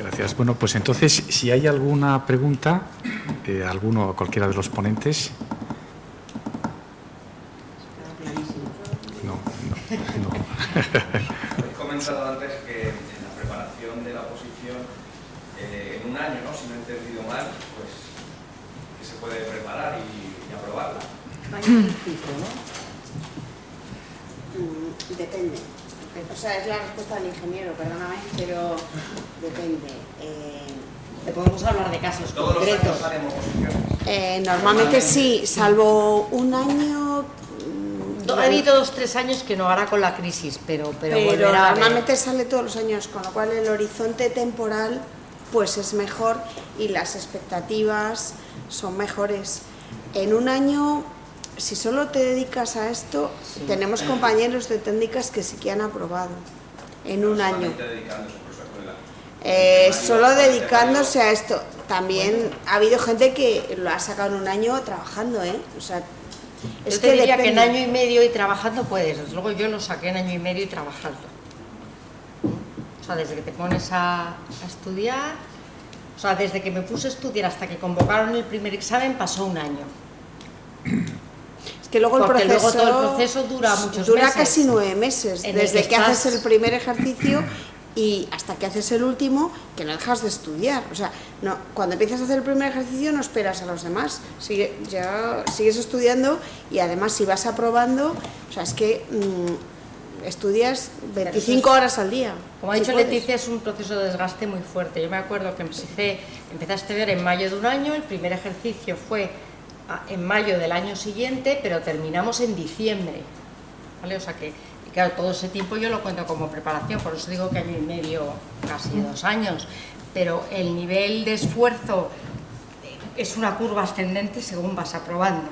Gracias. Bueno, pues entonces, si hay alguna pregunta, alguno o cualquiera de los ponentes. No. He comentado antes que en la preparación de la oposición, en un año, ¿no? Si no he entendido mal, pues que se puede preparar y aprobarla. Año y pico, ¿no? Depende. O sea, es la respuesta del ingeniero, perdóname, pero depende. Te podemos hablar de casos Todos los concretos. años salen oposiciones. Normalmente sí, salvo un año. Ha habido 2 o 3 años que no, ahora con la crisis, pero volverá a haber. Normalmente sale todos los años, con lo cual el horizonte temporal pues es mejor y las expectativas son mejores. En un año, si solo te dedicas a esto, tenemos compañeros de técnicas que sí que han aprobado en un año. Dedicándose por su escuela. Solo dedicándose a esto. También ha habido gente que lo ha sacado en un año trabajando, ¿eh? O sea, es Yo te diría que en depende. año y medio y trabajando puedes. Desde luego yo lo saqué en año y medio y trabajando. O sea, desde que te pones a estudiar, o sea, desde que me puse a estudiar hasta que convocaron el primer examen pasó un año. Es que luego Porque el luego proceso todo el proceso dura muchos meses. Dura casi 9 meses, En el desde que que haces estás- el primer ejercicio y hasta que haces el último, que no dejas de estudiar. O sea, no, cuando empiezas a hacer el primer ejercicio no esperas a los demás, sigues estudiando y además si vas aprobando, o sea, es que estudias 25 horas al día. Como ha si dicho puedes. Leticia, es un proceso de desgaste muy fuerte. Yo me acuerdo que empecé a estudiar en mayo de un año, el primer ejercicio fue en mayo del año siguiente, pero terminamos en diciembre, ¿vale? O sea que, y claro, todo ese tiempo yo lo cuento como preparación, por eso digo que año y medio, casi 2 años, pero el nivel de esfuerzo es una curva ascendente según vas aprobando,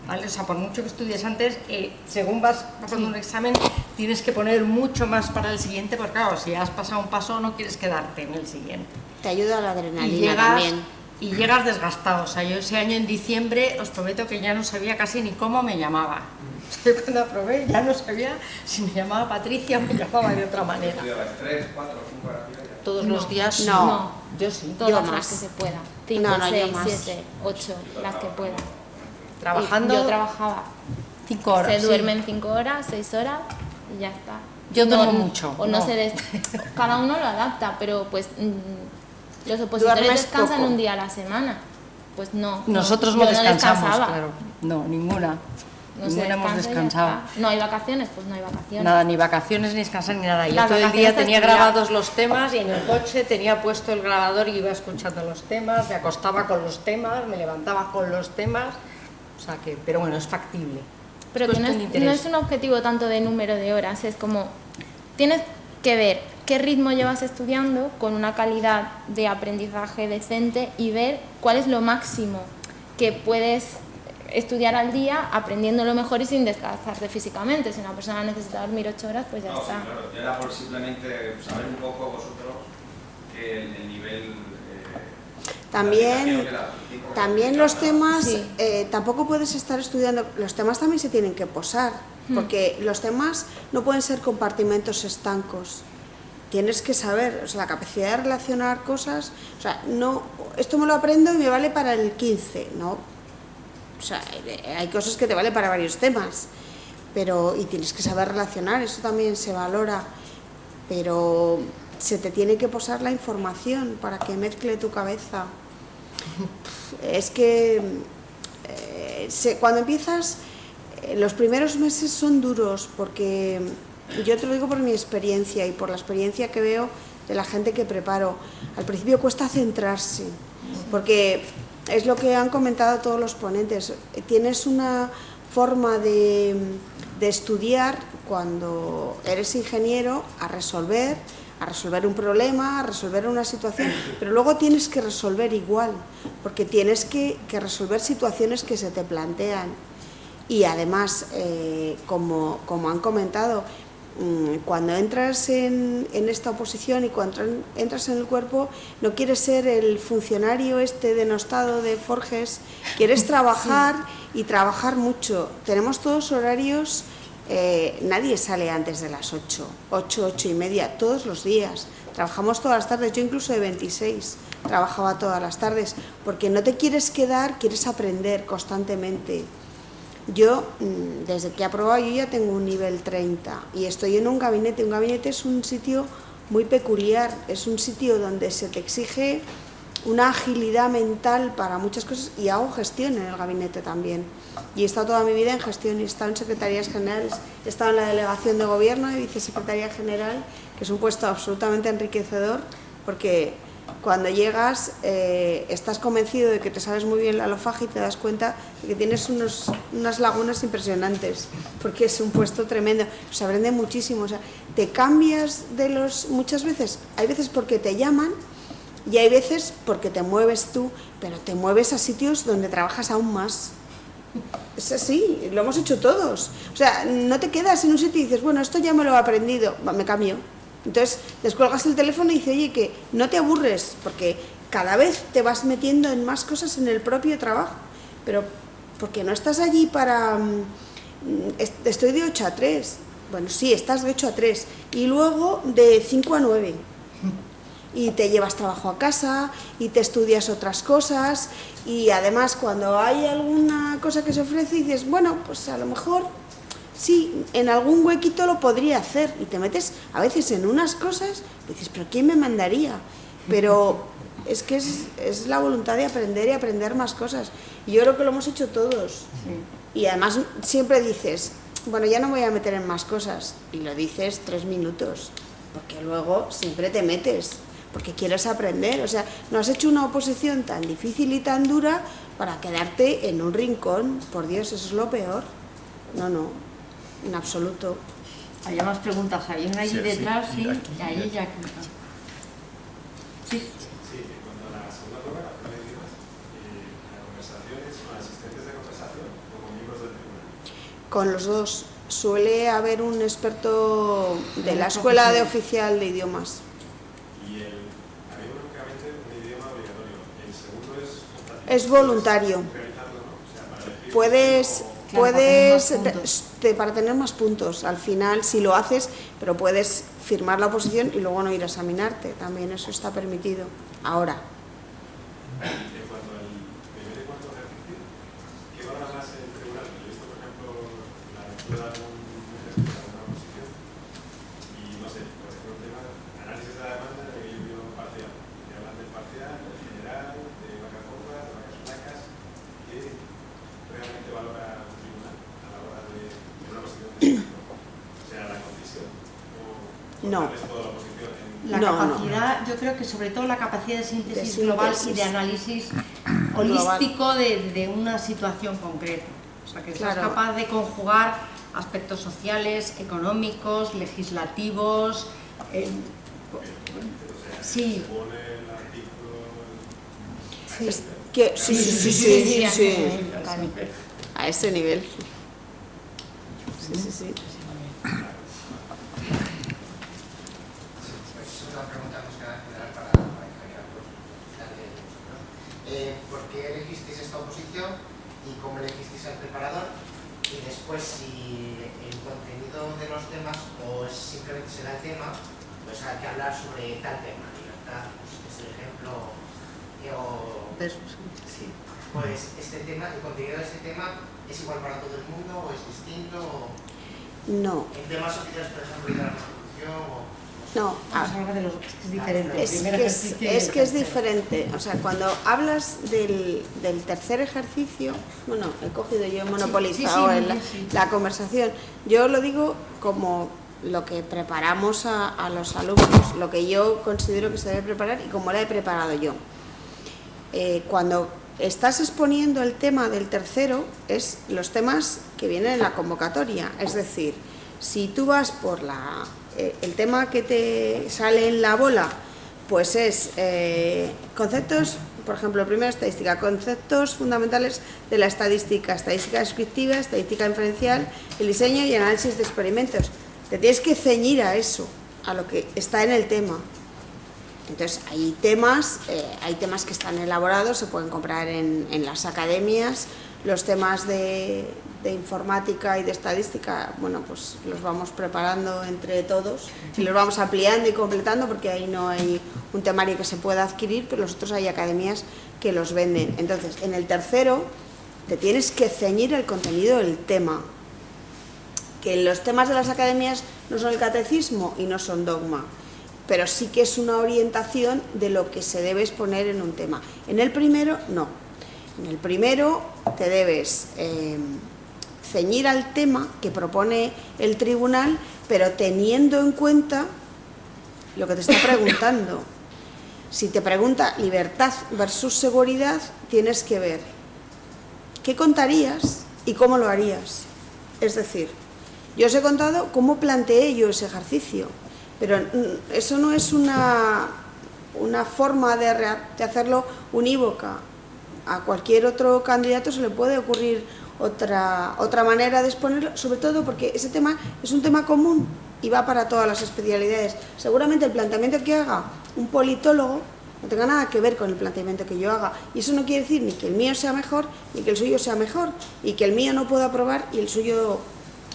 ¿vale? O sea, por mucho que estudies antes, según vas pasando un examen, tienes que poner mucho más para el siguiente, porque claro, si has pasado un paso no quieres quedarte en el siguiente. Te ayuda a la adrenalina también. Y llegas desgastado. O sea, yo ese año en diciembre os prometo que ya no sabía casi ni cómo me llamaba. Yo cuando aprobé ya no sabía si me llamaba Patricia o me llamaba de otra manera. ¿Estudiabas 3, 4, 5 horas diarias? Todos los días No. Yo sí. Yo Todas más. las que se pueda. 5, No, yo 6, más. 7, 8, las que pueda. Trabajando Yo trabajaba. 5 horas. Se sí. duermen 5 horas, 6 horas y ya está. Yo duermo mucho, O no no. se cada uno lo adapta, pero pues los opositores Duermes descansan poco. un día a la semana. Pues no. Nosotros no yo descansamos, descansaba. claro. No, ninguna. No se Ninguna hemos descansa y ya descansado. está. No hay vacaciones, pues no hay vacaciones. Nada, ni vacaciones, ni descansar, ni nada. Yo Las todo el vacaciones día tenía estudiaba. grabados los temas y en el coche tenía puesto el grabador y iba escuchando los temas, me acostaba con los temas, me levantaba con los temas. O sea que, pero bueno, es factible. Pero que no cuestión de es, interés. no es un objetivo tanto de número de horas, es como tienes que ver qué ritmo llevas estudiando con una calidad de aprendizaje decente y ver cuál es lo máximo que puedes estudiar al día aprendiendo lo mejor y sin descansarte físicamente. Si una persona necesita dormir 8 horas, pues ya No, sí, está. claro. Yo era por simplemente saber un poco vosotros que el nivel... También los temas, Sí. tampoco puedes estar estudiando, los temas también se tienen que posar, porque los temas no pueden ser compartimentos estancos. Tienes que saber, o sea, la capacidad de relacionar cosas, o sea, no, esto me lo aprendo y me vale para el 15, ¿no? O sea, hay cosas que te valen para varios temas, pero, y tienes que saber relacionar, eso también se valora, pero se te tiene que posar la información para que mezcle tu cabeza. Es que cuando empiezas, los primeros meses son duros, porque yo te lo digo por mi experiencia y por la experiencia que veo de la gente que preparo. Al principio cuesta centrarse, porque es lo que han comentado todos los ponentes. Tienes una forma de estudiar cuando eres ingeniero a resolver un problema, a resolver una situación, pero luego tienes que resolver igual, porque tienes que resolver situaciones que se te plantean. Y además, como han comentado, cuando entras en esta oposición y cuando entras en el cuerpo, no quieres ser el funcionario denostado de Forges, quieres trabajar y trabajar mucho. Tenemos todos horarios, nadie sale antes de las 8, 8 y media, todos los días. trabajamos todas las tardes, yo incluso de 26 trabajaba todas las tardes, porque no te quieres quedar, quieres aprender constantemente. Yo, desde que he aprobado, yo ya tengo un nivel 30 y estoy en un gabinete. Un gabinete es un sitio muy peculiar, es un sitio donde se te exige una agilidad mental para muchas cosas, y hago gestión en el gabinete también. Y he estado toda mi vida en gestión y he estado en secretarías generales, he estado en la delegación de gobierno de vicesecretaría general, que es un puesto absolutamente enriquecedor, porque cuando llegas estás convencido de que te sabes muy bien la LOFAG y te das cuenta de que tienes unas lagunas impresionantes, porque es un puesto tremendo, se aprende muchísimo, o sea, te cambias muchas veces, hay veces porque te llaman y hay veces porque te mueves tú, pero te mueves a sitios donde trabajas aún más. Es así, lo hemos hecho todos, o sea, no te quedas en un sitio y dices, bueno, esto ya me lo he aprendido, me cambio. Entonces descuelgas el teléfono y dices, oye, que no te aburres, porque cada vez te vas metiendo en más cosas en el propio trabajo, pero porque no estás allí para, estoy de 8 a 3, bueno, sí, estás de 8 a 3, y luego de 5 a 9, y te llevas trabajo a casa, y te estudias otras cosas, y además cuando hay alguna cosa que se ofrece, dices, bueno, pues a lo mejor sí, en algún huequito lo podría hacer, y te metes a veces en unas cosas y dices, pero ¿quién me mandaría? Pero es que es la voluntad de aprender y aprender más cosas, y yo creo que lo hemos hecho todos. Y además siempre dices, bueno, ya no me voy a meter en más cosas, y lo dices 3 minutos, porque luego siempre te metes, porque quieres aprender. O sea, no has hecho una oposición tan difícil y tan dura para quedarte en un rincón, por Dios, eso es lo peor. No. En absoluto. Había más preguntas, hay una allí detrás, sí, y ahí ya. Sí. Sí, en cuanto a la segunda prueba, la prueba de idiomas, la conversación es con asistentes de conversación o con miembros del tribunal. Con los dos. Suele haber un experto de la Escuela de Oficial de Idiomas. Y había únicamente un idioma obligatorio. El segundo es optativo. Es voluntario. Realizarlo, ¿no? O sea, para elegir Puedes para tener más puntos al final si lo haces, pero puedes firmar la oposición y luego no ir a examinarte, también eso está permitido ahora. En cuanto al primer y cuarto ejercicio, ¿qué valora más el tribunal? He visto, por ejemplo, la lectura de algún ejercicio, alguna oposición, y no sé, por ejemplo, el tema análisis de la demanda de equilibrio parcial. Te hablan del parcial, del general, de vacas gordas, de vacas flacas. ¿Qué realmente valora un tribunal a la hora de una oposición de este tipo? O sea, la concisión o No. toda la oposición en... La capacidad, yo creo que sobre todo la capacidad de síntesis global y de análisis holístico de una situación concreta. O sea, que seas capaz de conjugar aspectos sociales, económicos, legislativos. Sí. Es que sí. A ese nivel. Sí. ¿Por qué elegisteis esta oposición y cómo elegisteis al preparador? Y después, si el contenido de los temas o simplemente será el tema, pues hay que hablar sobre tal tema. Libertad, pues es el ejemplo. Pues este tema, el contenido de este tema es igual para todo el mundo o es distinto. No. En temas sociales, por ejemplo, de la Constitución o... No, Es diferente. Es que es diferente. O sea, cuando hablas del tercer ejercicio, bueno, he cogido yo, he monopolizado la conversación. Yo lo digo como lo que preparamos a los alumnos, lo que yo considero que se debe preparar y como la he preparado yo. Cuando estás exponiendo el tema del tercero, es los temas que vienen en la convocatoria. Es decir, si tú vas por el tema que te sale en la bola, pues es conceptos, por ejemplo, primero estadística, conceptos fundamentales de la estadística, estadística descriptiva, estadística inferencial, el diseño y análisis de experimentos. Te tienes que ceñir a eso, a lo que está en el tema. Entonces, hay temas que están elaborados, se pueden comprar en las academias, los temas de de informática y de estadística, bueno, pues los vamos preparando entre todos y los vamos ampliando y completando, porque ahí no hay un temario que se pueda adquirir, pero los otros hay academias que los venden. Entonces, en el tercero te tienes que ceñir el contenido del tema, que los temas de las academias no son el catecismo y no son dogma, pero sí que es una orientación de lo que se debe exponer en un tema. En el primero, no. En el primero te debes ceñir al tema que propone el tribunal, pero teniendo en cuenta lo que te está preguntando. Si te pregunta libertad versus seguridad, tienes que ver qué contarías y cómo lo harías. Es decir, yo os he contado cómo planteé yo ese ejercicio, pero eso no es una forma de hacerlo unívoca. A cualquier otro candidato se le puede ocurrir otra manera de exponerlo, sobre todo porque ese tema es un tema común y va para todas las especialidades. Seguramente el planteamiento que haga un politólogo no tenga nada que ver con el planteamiento que yo haga, y eso no quiere decir ni que el mío sea mejor ni que el suyo sea mejor, y que el mío no pueda aprobar y el suyo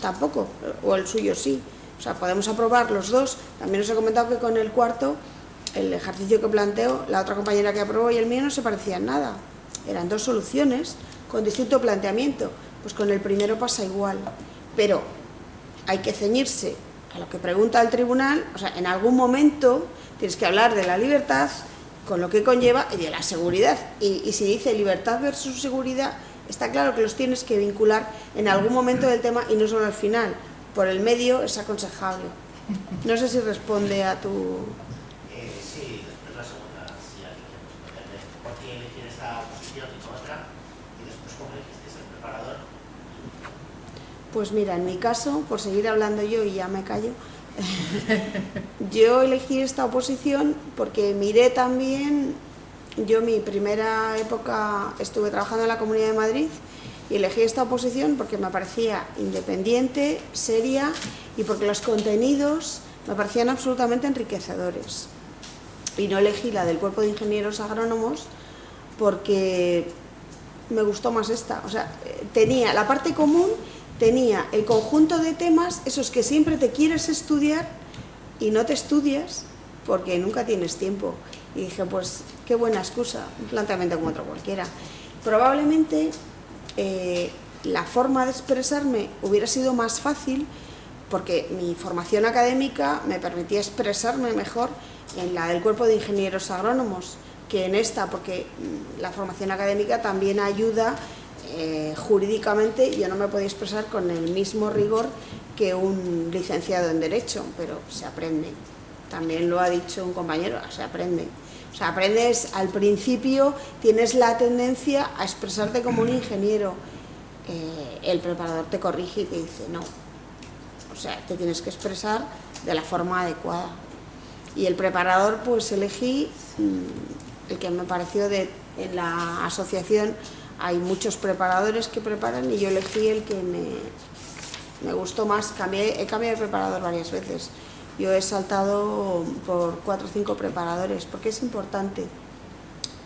tampoco, o el suyo sí. O sea, podemos aprobar los dos. También os he comentado que con el cuarto, el ejercicio que planteo, la otra compañera que aprobó y el mío no se parecían en nada. Eran dos soluciones con distinto planteamiento. Pues con el primero pasa igual. Pero hay que ceñirse a lo que pregunta el tribunal. O sea, en algún momento tienes que hablar de la libertad con lo que conlleva y de la seguridad. Y si dice libertad versus seguridad, está claro que los tienes que vincular en algún momento del tema y no solo al final. Por el medio es aconsejable. No sé si responde a tu... Sí, después la segunda, si alguien quiere responder. ¿Por qué elegir esta posición y no otra? Y después, ¿cómo elegiste el preparador? Pues mira, en mi caso, por seguir hablando yo y ya me callo, yo elegí esta oposición porque miré también, yo mi primera época estuve trabajando en la Comunidad de Madrid y elegí esta oposición porque me parecía independiente, seria y porque los contenidos me parecían absolutamente enriquecedores. Y no elegí la del Cuerpo de Ingenieros Agrónomos porque me gustó más esta. O sea, tenía la parte común, tenía el conjunto de temas, esos que siempre te quieres estudiar y no te estudias porque nunca tienes tiempo. Y dije, pues qué buena excusa, un planteamiento como otro cualquiera. Probablemente la forma de expresarme hubiera sido más fácil porque mi formación académica me permitía expresarme mejor en la del Cuerpo de Ingenieros Agrónomos que en esta, porque la formación académica también ayuda jurídicamente. Yo no me podía expresar con el mismo rigor que un licenciado en Derecho, pero se aprende. También lo ha dicho un compañero, se aprende. O sea, aprendes al principio, tienes la tendencia a expresarte como un ingeniero. El preparador te corrige y te dice no. O sea, te tienes que expresar de la forma adecuada. Y el preparador, pues elegí el que me pareció en la asociación. Hay muchos preparadores que preparan y yo elegí el que me gustó más. He cambiado de preparador varias veces. Yo he saltado por 4 o 5 preparadores porque es importante.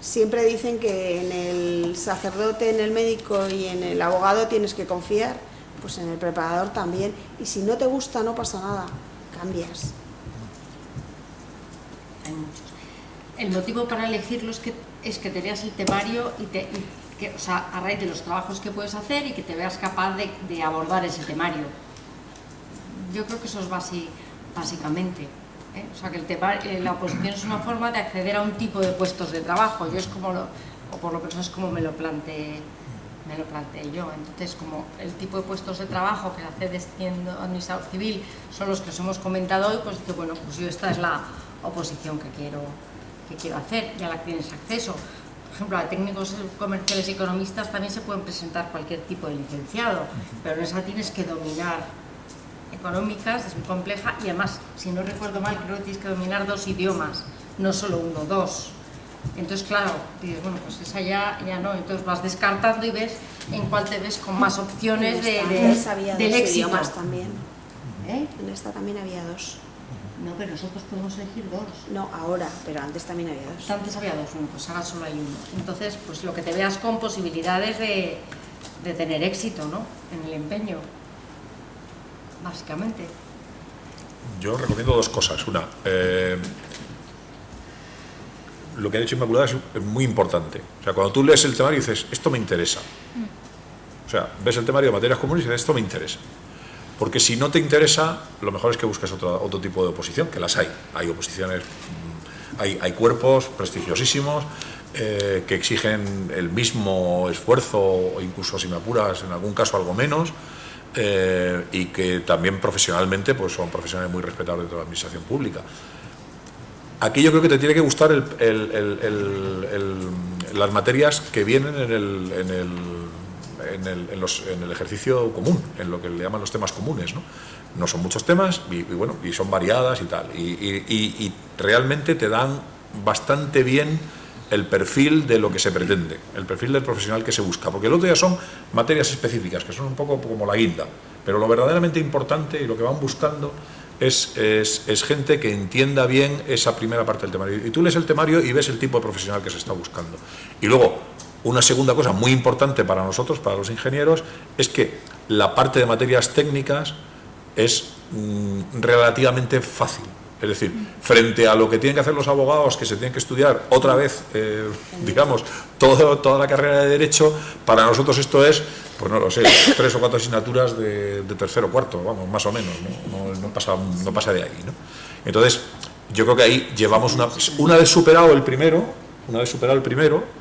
Siempre dicen que en el sacerdote, en el médico y en el abogado tienes que confiar, pues en el preparador también. Y si no te gusta, no pasa nada, cambias. Hay muchos. El motivo para elegirlo es que te leas el temario o sea, a raíz de los trabajos que puedes hacer y que te veas capaz de abordar ese temario. Yo creo que eso es básicamente. O sea, que la oposición es una forma de acceder a un tipo de puestos de trabajo. Yo es como o por lo menos es como me lo planteé yo. Entonces, como el tipo de puestos de trabajo que accedes siendo administrador civil son los que os hemos comentado hoy, pues digo, bueno, pues yo esta es la oposición que quiero hacer, ya la tienes acceso. Por ejemplo, a técnicos comerciales y economistas también se pueden presentar cualquier tipo de licenciado, pero en esa tienes que dominar económicas, es muy compleja, y además, si no recuerdo mal, creo que tienes que dominar 2 idiomas, no solo 1, 2. Entonces, claro, dices, bueno, pues esa ya no, entonces vas descartando y ves en cuál te ves con más opciones del éxito. Idiomas también. ¿Eh? En esta también había 2. No, pero nosotros podemos elegir 2. No, ahora, pero antes también había 2. Antes había 2, bueno, pues ahora solo hay 1. Entonces, pues lo que te veas con posibilidades de de tener éxito, ¿no? En el empeño, básicamente. Yo recomiendo dos cosas. Una, lo que ha dicho Inmaculada es muy importante. O sea, cuando tú lees el temario dices, esto me interesa. O sea, ves el temario de materias comunes y dices, esto me interesa. Porque si no te interesa, lo mejor es que busques otro tipo de oposición, que las hay. Hay oposiciones, hay cuerpos prestigiosísimos que exigen el mismo esfuerzo, o incluso, si me apuras, en algún caso algo menos, y que también profesionalmente pues son profesionales muy respetables de la administración pública. Aquí yo creo que te tiene que gustar las materias que vienen en el ejercicio común, en lo que le llaman los temas comunes, ¿no? No son muchos temas y son variadas y tal. Y realmente te dan bastante bien el perfil de lo que se pretende, el perfil del profesional que se busca. Porque el otro ya son materias específicas, que son un poco como la guinda. Pero lo verdaderamente importante y lo que van buscando es gente que entienda bien esa primera parte del temario. Y tú lees el temario y ves el tipo de profesional que se está buscando. Y luego, una segunda cosa muy importante para nosotros, para los ingenieros, es que la parte de materias técnicas es relativamente fácil. Es decir, frente a lo que tienen que hacer los abogados, que se tienen que estudiar otra vez, digamos, toda la carrera de Derecho, para nosotros esto es, pues no lo sé, 3 o 4 asignaturas de tercero o cuarto, vamos, más o menos, no pasa de ahí, ¿no? Entonces, yo creo que ahí llevamos una vez superado el primero,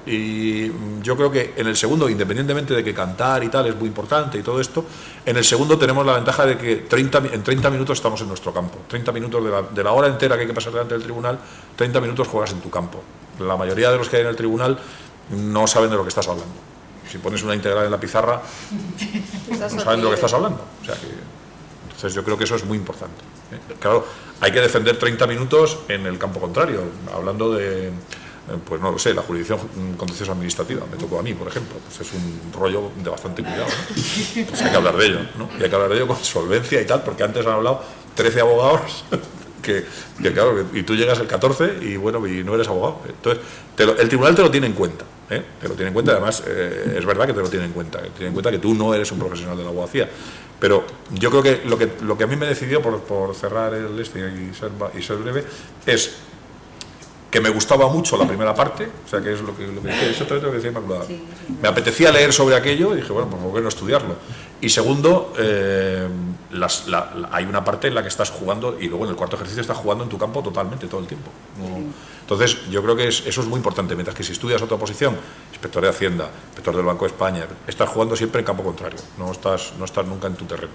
y yo creo que en el segundo, independientemente de que cantar y tal es muy importante y todo esto, en el segundo tenemos la ventaja de que en 30 minutos estamos en nuestro campo. 30 minutos de la hora entera que hay que pasar delante del tribunal, 30 minutos juegas en tu campo. La mayoría de los que hay en el tribunal no saben de lo que estás hablando. Si pones una integral en la pizarra, no saben de lo que estás hablando. O sea que, entonces yo creo que eso es muy importante. Claro, hay que defender 30 minutos en el campo contrario, hablando de, pues no lo sé, la jurisdicción contenciosa administrativa, me tocó a mí, por ejemplo, pues es un rollo de bastante cuidado, ¿no? Pues hay que hablar de ello, ¿no? Y hay que hablar de ello con solvencia y tal, porque antes han hablado 13 abogados que claro, y tú llegas el 14 y bueno, y no eres abogado. Entonces, el tribunal te lo tiene en cuenta, ¿eh? Te lo tiene en cuenta, además, es verdad que te lo tiene en cuenta, que tú no eres un profesional de la abogacía. Pero yo creo que lo que a mí me decidió, por cerrar el y ser breve, es que me gustaba mucho la primera parte, o sea, que es lo que decía, eso todo lo que decía Inmaculada. Sí. Me apetecía leer sobre aquello y dije, bueno, pues ¿por qué no estudiarlo? Y segundo, hay una parte en la que estás jugando, y luego en el cuarto ejercicio estás jugando en tu campo totalmente, todo el tiempo. ¿No? Entonces, yo creo que eso es muy importante, mientras que si estudias otra posición, inspector de Hacienda, inspector del Banco de España, estás jugando siempre en campo contrario, no estás nunca en tu terreno.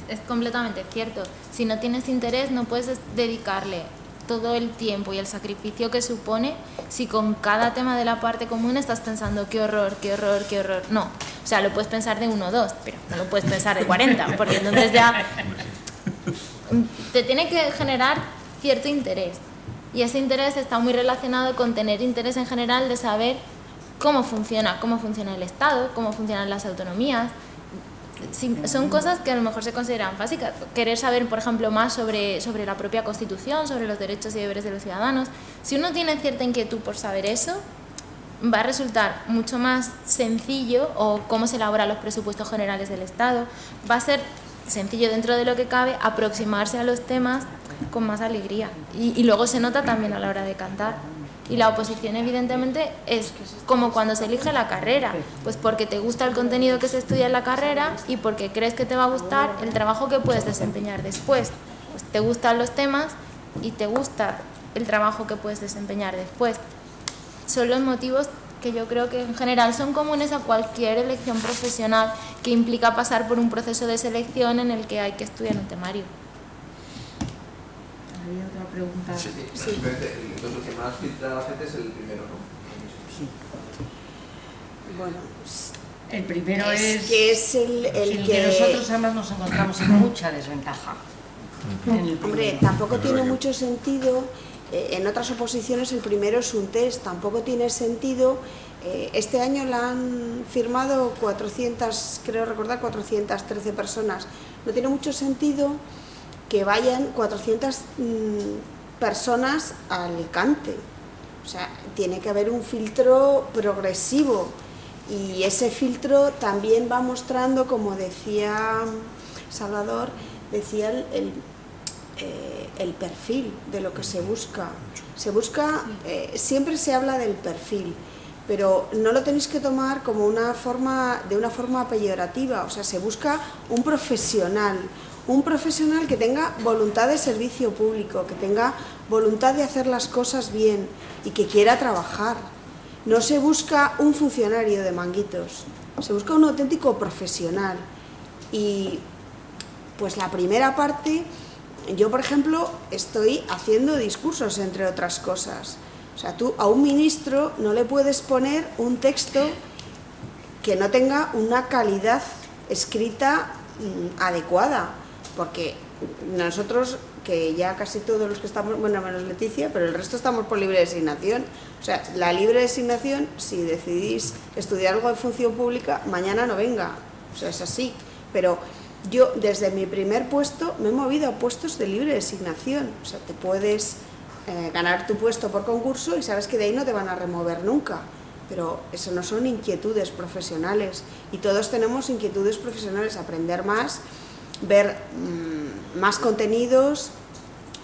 Es completamente cierto. Si no tienes interés, no puedes dedicarle todo el tiempo y el sacrificio que supone si con cada tema de la parte común estás pensando qué horror, qué horror, qué horror. No, o sea, lo puedes pensar de 1 o 2, pero no lo puedes pensar de 40, porque entonces ya te tiene que generar cierto interés. Y ese interés está muy relacionado con tener interés en general de saber cómo funciona el Estado, cómo funcionan las autonomías. Sí, son cosas que a lo mejor se consideran básicas. Querer saber, por ejemplo, más sobre la propia Constitución, sobre los derechos y deberes de los ciudadanos. Si uno tiene cierta inquietud por saber eso, va a resultar mucho más sencillo, o cómo se elaboran los presupuestos generales del Estado. Va a ser sencillo, dentro de lo que cabe, aproximarse a los temas con más alegría. Y luego se nota también a la hora de cantar. Y la oposición, evidentemente, es como cuando se elige la carrera, pues porque te gusta el contenido que se estudia en la carrera y porque crees que te va a gustar el trabajo que puedes desempeñar después. Pues te gustan los temas y te gusta el trabajo que puedes desempeñar después. Son los motivos que yo creo que en general son comunes a cualquier elección profesional que implica pasar por un proceso de selección en el que hay que estudiar un temario. ¿Había otra pregunta? Sí. Entonces, lo que más filtra la gente es el primero, ¿no? Sí. Bueno, el primero es el que nosotros además nos encontramos en mucha desventaja. Hombre, tampoco tiene mucho sentido. En otras oposiciones el primero es un test, tampoco tiene sentido. Este año la han firmado 413 personas. No tiene mucho sentido que vayan 400 personas a Alicante. O sea, tiene que haber un filtro progresivo y ese filtro también va mostrando, como decía Salvador, decía el perfil de lo que se busca. Siempre se habla del perfil, pero no lo tenéis que tomar como de una forma peyorativa. O sea, se busca un profesional que tenga voluntad de servicio público, que tenga voluntad de hacer las cosas bien y que quiera trabajar. No se busca un funcionario de manguitos, se busca un auténtico profesional. Y pues la primera parte, yo por ejemplo estoy haciendo discursos, entre otras cosas. O sea, tú a un ministro no le puedes poner un texto que no tenga una calidad escrita adecuada, porque nosotros, que ya casi todos los que estamos, bueno, menos Leticia, pero el resto estamos por libre designación. O sea, la libre designación, si decidís estudiar algo de función pública, mañana no venga. O sea, es así. Pero yo, desde mi primer puesto, me he movido a puestos de libre designación. O sea, te puedes ganar tu puesto por concurso y sabes que de ahí no te van a remover nunca. Pero eso no son inquietudes profesionales. Y todos tenemos inquietudes profesionales, aprender más, ver más contenidos,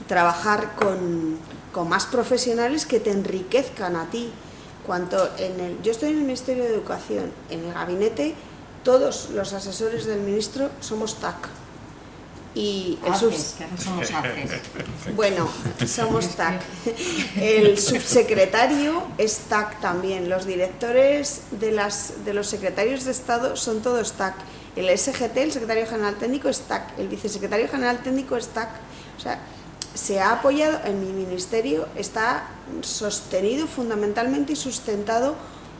trabajar con más profesionales que te enriquezcan a ti. Yo estoy en el Ministerio de Educación, en el gabinete todos los asesores del ministro somos TAC. Y que ahora somos ACES. Bueno, somos TAC. El subsecretario es TAC también. Los directores de los secretarios de Estado son todos TAC. El SGT, el secretario general técnico, es TAC. El vicesecretario general técnico es TAC. O sea, se ha apoyado, en mi ministerio está sostenido fundamentalmente y sustentado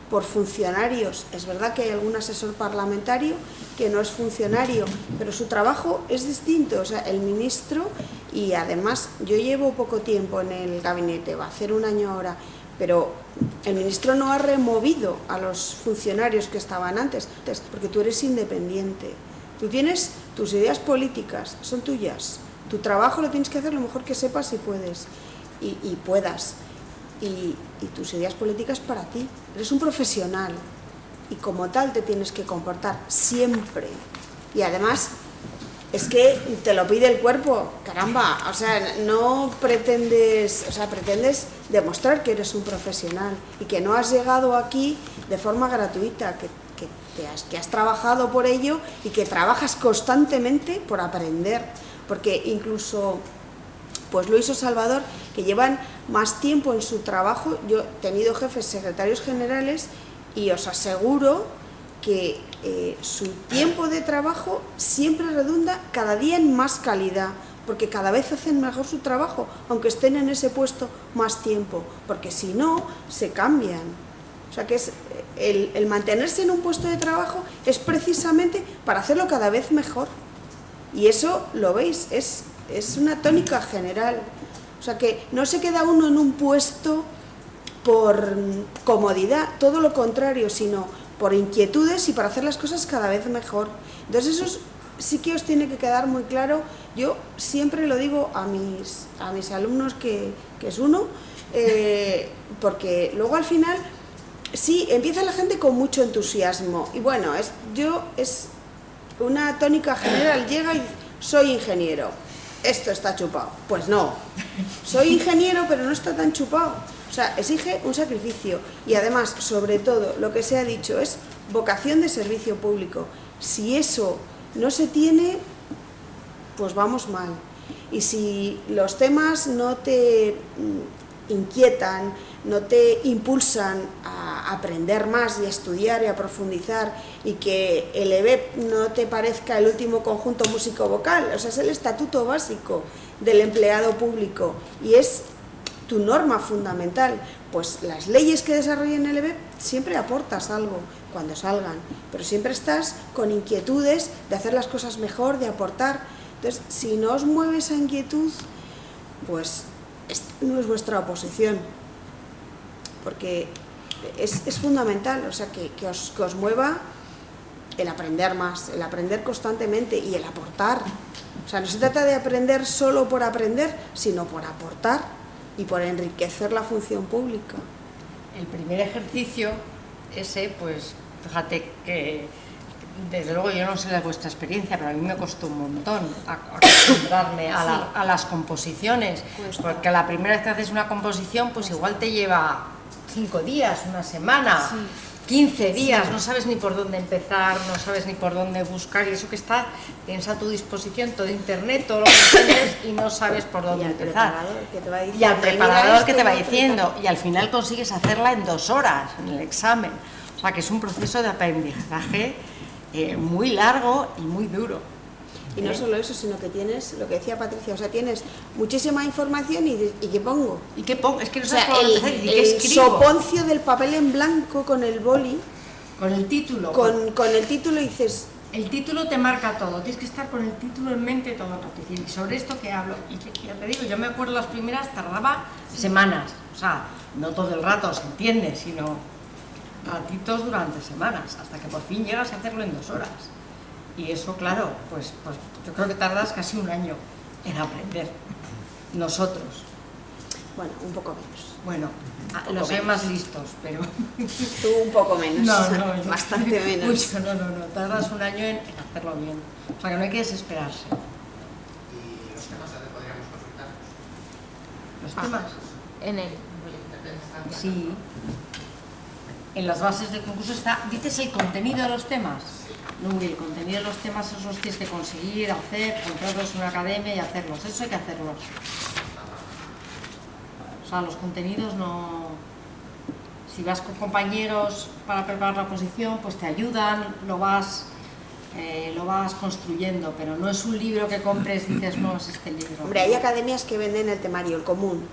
por funcionarios. Es verdad que hay algún asesor parlamentario que no es funcionario, pero su trabajo es distinto. O sea, el ministro, y además yo llevo poco tiempo en el gabinete, va a hacer un año ahora, pero el ministro no ha removido a los funcionarios que estaban antes, porque tú eres independiente. Tú tienes tus ideas políticas, son tuyas. Tu trabajo lo tienes que hacer lo mejor que sepas y puedes, y puedas. Y tus ideas políticas para ti. Eres un profesional y como tal te tienes que comportar siempre. Y además es que te lo pide el cuerpo, caramba. O sea, no pretendes, o sea, pretendes demostrar que eres un profesional y que no has llegado aquí de forma gratuita, que has trabajado por ello y que trabajas constantemente por aprender. Porque incluso, pues Luis o Salvador, que llevan más tiempo en su trabajo, yo he tenido jefes secretarios generales y os aseguro que su tiempo de trabajo siempre redunda cada día en más calidad, porque cada vez hacen mejor su trabajo, aunque estén en ese puesto más tiempo, porque si no, se cambian. O sea que es el mantenerse en un puesto de trabajo es precisamente para hacerlo cada vez mejor. Y eso, lo veis, es una tónica general. O sea que no se queda uno en un puesto por comodidad, todo lo contrario, sino por inquietudes y para hacer las cosas cada vez mejor. Entonces eso sí que os tiene que quedar muy claro. Yo siempre lo digo a mis alumnos que es uno, porque luego al final sí, empieza la gente con mucho entusiasmo y bueno, es una tónica general, llega y soy ingeniero, esto está chupado. Pues no, soy ingeniero pero no está tan chupado. O sea, exige un sacrificio y además, sobre todo, lo que se ha dicho es vocación de servicio público. Si eso no se tiene, pues vamos mal. Y si los temas no te inquietan, no te impulsan a aprender más y a estudiar y a profundizar, y que el EBEP no te parezca el último conjunto músico-vocal, o sea, es el estatuto básico del empleado público y es tu norma fundamental, pues las leyes que desarrollen el EBEP siempre aportas algo cuando salgan, pero siempre estás con inquietudes de hacer las cosas mejor, de aportar. Entonces, si no os mueve esa inquietud, pues no es vuestra oposición, porque es fundamental, o sea, que os mueva el aprender más, el aprender constantemente y el aportar. O sea, no se trata de aprender solo por aprender, sino por aportar. y por enriquecer la función pública. El primer ejercicio, ese, pues, fíjate que, desde luego yo no sé la vuestra experiencia, pero a mí me costó un montón acostumbrarme a las composiciones, porque la primera vez que haces una composición, pues igual te lleva 5 días, una semana, 15 días, no sabes ni por dónde empezar, no sabes ni por dónde buscar, y eso que tienes a tu disposición todo internet, todo lo que tienes, y no sabes por dónde empezar. Y al preparador que te va diciendo, y al final consigues hacerla en 2 horas, en el examen. O sea que es un proceso de aprendizaje muy largo y muy duro. Y no solo eso, sino que tienes, lo que decía Patricia, o sea, tienes muchísima información y ¿qué pongo? ¿Y qué pongo? Es que no O sea, sabes por dónde empezar, ¿y qué el escribo? soponcio del papel en blanco con el boli, Con el título. con el título dices... El título te marca todo, tienes que estar con el título en mente todo el rato. Y sobre esto que hablo, y ya te digo, yo me acuerdo las primeras, tardaba semanas, o sea, no todo el rato, se entiende, sino ratitos durante semanas, hasta que por fin llegas a hacerlo en 2 horas. Y eso, claro, pues yo creo que tardas casi un año en aprender, nosotros. Bueno, un poco menos. Bueno, los sé más listos, pero... Tú un poco menos, No, yo- bastante menos. Mucho, no, tardas un año en hacerlo bien. O sea que no hay que desesperarse. ¿Y los temas dónde podríamos consultar? Los temas, En el... sí. En las bases del concurso está, dices el contenido de los temas. No, el contenido de los temas esos los tienes que conseguir, hacer, comprarlos en una academia y hacerlos. Eso hay que hacerlos. O sea, los contenidos no... Si vas con compañeros para preparar la oposición, pues te ayudan, lo vas construyendo, pero no es un libro que compres y dices, no, es este libro. Hombre, hay academias que venden el temario, el común.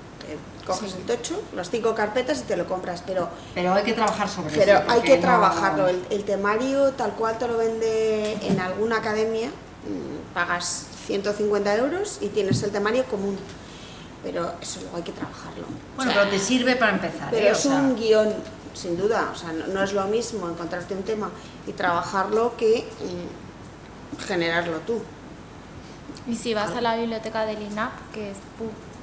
Coges el tocho, las 5 carpetas y te lo compras, pero Pero hay que trabajar sobre eso. hay porque que no- trabajarlo. El temario, tal cual te lo vende en alguna academia, pagas 150 € y tienes el temario común. Pero eso luego hay que trabajarlo. Bueno, O sea, pero te sirve para empezar. pero O es sea, un guión, sin duda. O sea, no es lo mismo encontrarte un tema y trabajarlo que generarlo tú. Y si vas a la biblioteca del INAP, que es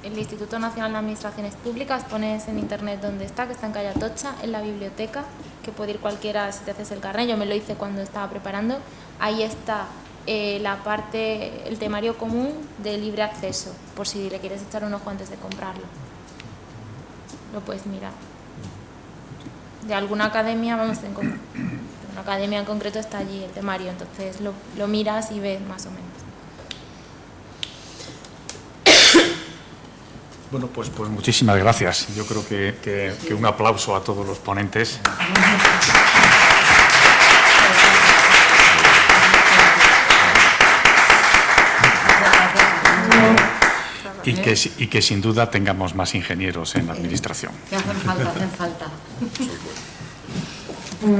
el Instituto Nacional de Administraciones Públicas, pones en internet dónde está, que está en Calle Atocha, en la biblioteca, que puede ir cualquiera si te haces el carnet. Yo me lo hice cuando estaba preparando. Ahí está la parte, el temario común de libre acceso, por si le quieres echar un ojo antes de comprarlo. Lo puedes mirar. De alguna academia, vamos, una academia en concreto está allí el temario, entonces lo miras y ves más o menos. Bueno, pues muchísimas gracias. Yo creo que un aplauso a todos los ponentes. Y que sin duda tengamos más ingenieros en la administración. Que hacen falta.